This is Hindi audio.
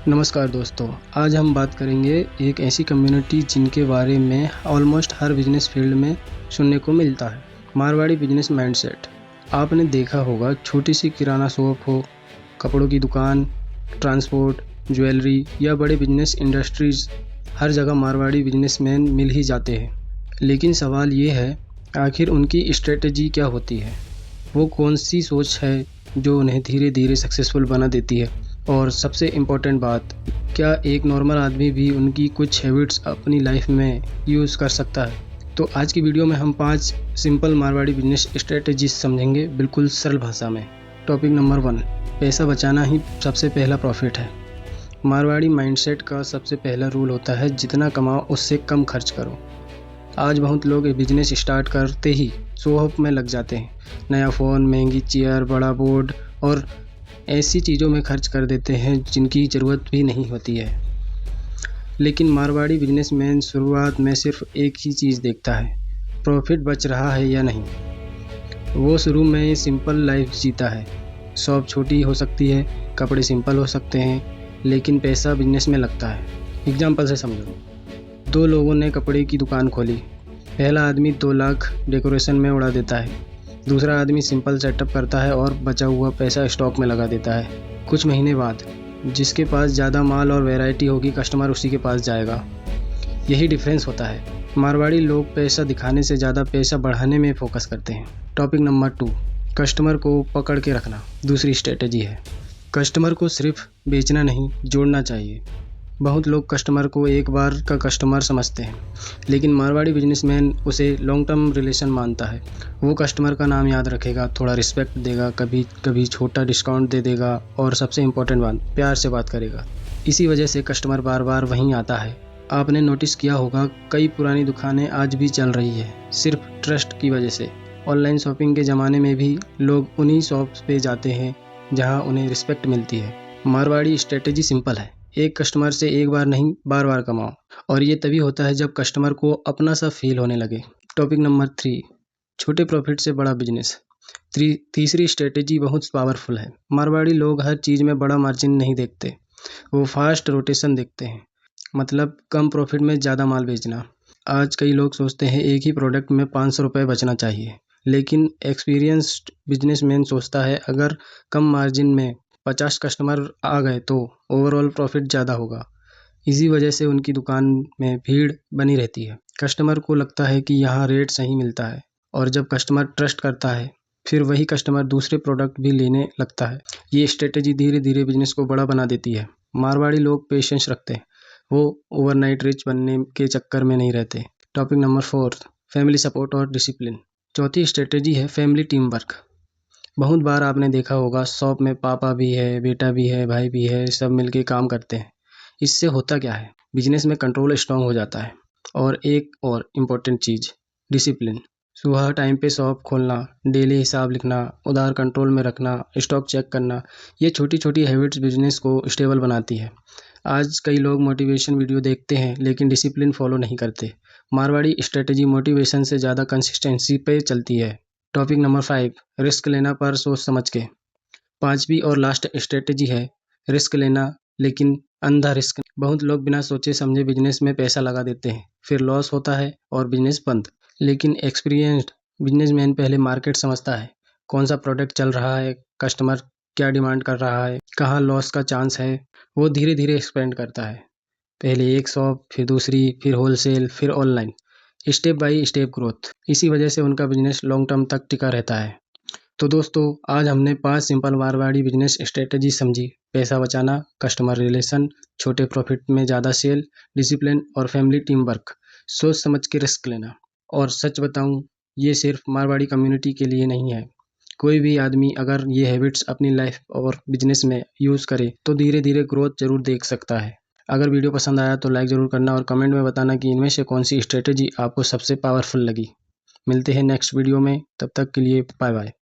नमस्कार दोस्तों, आज हम बात करेंगे एक ऐसी कम्युनिटी जिनके बारे में ऑलमोस्ट हर बिजनेस फील्ड में सुनने को मिलता है। Marwari business mindset. आपने देखा होगा, छोटी सी किराना शॉप हो, कपड़ों की दुकान, ट्रांसपोर्ट, ज्वेलरी या बड़े बिजनेस इंडस्ट्रीज, हर जगह मारवाड़ी बिजनेसमैन मिल ही जाते हैं। लेकिन सवाल ये है, आखिर उनकी स्ट्रेटजी क्या होती है? वो कौन सी सोच है जो उन्हें धीरे धीरे सक्सेसफुल बना देती है? और सबसे इम्पोर्टेंट बात, क्या एक नॉर्मल आदमी भी उनकी कुछ हैबिट्स अपनी लाइफ में यूज़ कर सकता है? तो आज की वीडियो में हम 5 सिंपल मारवाड़ी बिजनेस स्ट्रेटजीज समझेंगे, बिल्कुल सरल भाषा में। टॉपिक नंबर 1, पैसा बचाना ही सबसे पहला प्रॉफिट है। मारवाड़ी माइंडसेट का सबसे पहला रूल होता है, जितना कमाओ उससे कम खर्च करो। आज बहुत लोग बिजनेस स्टार्ट करते ही शो ऑफ में लग जाते हैं। नया फ़ोन, महंगी चेयर, बड़ा बोर्ड और ऐसी चीज़ों में खर्च कर देते हैं जिनकी ज़रूरत भी नहीं होती है। लेकिन मारवाड़ी बिजनेसमैन शुरुआत में सिर्फ एक ही चीज़ देखता है, प्रॉफिट बच रहा है या नहीं। वो शुरू में सिंपल लाइफ जीता है। शॉप छोटी हो सकती है, कपड़े सिंपल हो सकते हैं, लेकिन पैसा बिजनेस में लगता है। एग्जाम्पल से समझो, 2 लोगों ने कपड़े की दुकान खोली। पहला आदमी 2 लाख डेकोरेशन में उड़ा देता है, दूसरा आदमी सिंपल सेटअप करता है और बचा हुआ पैसा स्टॉक में लगा देता है। कुछ महीने बाद जिसके पास ज़्यादा माल और वैरायटी होगी, कस्टमर उसी के पास जाएगा। यही डिफरेंस होता है। मारवाड़ी लोग पैसा दिखाने से ज़्यादा पैसा बढ़ाने में फोकस करते हैं। टॉपिक नंबर 2, कस्टमर को पकड़ के रखना। दूसरी स्ट्रेटजी है, कस्टमर को सिर्फ बेचना नहीं, जोड़ना चाहिए। बहुत लोग कस्टमर को एक बार का कस्टमर समझते हैं, लेकिन मारवाड़ी बिजनेसमैन उसे लॉन्ग टर्म रिलेशन मानता है। वो कस्टमर का नाम याद रखेगा, थोड़ा रिस्पेक्ट देगा, कभी कभी छोटा डिस्काउंट दे देगा और सबसे इम्पोर्टेंट बात, प्यार से बात करेगा। इसी वजह से कस्टमर बार बार वहीं आता है। आपने नोटिस किया होगा, कई पुरानी दुकानें आज भी चल रही है, सिर्फ ट्रस्ट की वजह से। ऑनलाइन शॉपिंग के ज़माने में भी लोग उन्हीं शॉप्स पे जाते हैं जहाँ उन्हें रिस्पेक्ट मिलती है। मारवाड़ी स्ट्रेटेजी सिंपल है, एक कस्टमर से एक बार नहीं, बार बार कमाओ। और ये तभी होता है जब कस्टमर को अपना सा फील होने लगे। टॉपिक नंबर 3, छोटे प्रॉफिट से बड़ा बिजनेस। तीसरी स्ट्रेटेजी बहुत पावरफुल है। मारवाड़ी लोग हर चीज़ में बड़ा मार्जिन नहीं देखते, वो फास्ट रोटेशन देखते हैं। मतलब कम प्रॉफिट में ज़्यादा माल बेचना। आज कई लोग सोचते हैं एक ही प्रोडक्ट में 500 रुपये बचना चाहिए, लेकिन एक्सपीरियंस्ड बिजनेसमैन सोचता है अगर कम मार्जिन में 50 कस्टमर आ गए तो ओवरऑल प्रॉफिट ज़्यादा होगा। इसी वजह से उनकी दुकान में भीड़ बनी रहती है। कस्टमर को लगता है कि यहाँ रेट सही मिलता है, और जब कस्टमर ट्रस्ट करता है, फिर वही कस्टमर दूसरे प्रोडक्ट भी लेने लगता है। ये स्ट्रेटेजी धीरे धीरे बिजनेस को बड़ा बना देती है। मारवाड़ी लोग पेशेंस रखते हैं, वो ओवरनाइट रिच बनने के चक्कर में नहीं रहते। टॉपिक नंबर 4, फैमिली सपोर्ट और डिसिप्लिन। चौथी स्ट्रेटेजी है फैमिली टीम वर्क। बहुत बार आपने देखा होगा, शॉप में पापा भी है, बेटा भी है, भाई भी है, सब मिलके काम करते हैं। इससे होता क्या है, बिजनेस में कंट्रोल स्ट्रांग हो जाता है। और एक और इम्पोर्टेंट चीज़, डिसिप्लिन। सुबह टाइम पे शॉप खोलना, डेली हिसाब लिखना, उधार कंट्रोल में रखना, स्टॉक चेक करना, ये छोटी छोटी हैबिट्स बिजनेस को स्टेबल बनाती है। आज कई लोग मोटिवेशन वीडियो देखते हैं लेकिन डिसिप्लिन फॉलो नहीं करते। मारवाड़ी स्ट्रेटेजी मोटिवेशन से ज़्यादा कंसिस्टेंसी पे चलती है। टॉपिक नंबर 5, रिस्क लेना पर सोच समझ के। 5वीं और लास्ट स्ट्रेटेजी है रिस्क लेना, लेकिन अंधा रिस्क। बहुत लोग बिना सोचे समझे बिजनेस में पैसा लगा देते हैं, फिर लॉस होता है और बिजनेस बंद। लेकिन एक्सपीरियंस्ड बिजनेसमैन पहले मार्केट समझता है, कौन सा प्रोडक्ट चल रहा है, कस्टमर क्या डिमांड कर रहा है, कहाँ लॉस का चांस है। वो धीरे धीरे एक्सपेंड करता है, पहले एक शॉप, फिर दूसरी, फिर होलसेल, फिर online, step by step growth. इसी वजह से उनका बिजनेस लॉन्ग टर्म तक टिका रहता है। तो दोस्तों, आज हमने 5 सिंपल मारवाड़ी बिजनेस स्ट्रेटजी समझी। पैसा बचाना, कस्टमर रिलेशन, छोटे प्रॉफिट में ज़्यादा सेल, डिसिप्लिन और फैमिली टीम वर्क, सोच समझ के रिस्क लेना। और सच बताऊं, ये सिर्फ मारवाड़ी कम्युनिटी के लिए नहीं है। कोई भी आदमी अगर ये हैबिट्स अपनी लाइफ और बिजनेस में यूज़ करे तो धीरे धीरे ग्रोथ जरूर देख सकता है। अगर वीडियो पसंद आया तो लाइक ज़रूर करना और कमेंट में बताना कि इनमें से कौन सी स्ट्रेटजी आपको सबसे पावरफुल लगी। मिलते हैं नेक्स्ट वीडियो में, तब तक के लिए बाय बाय।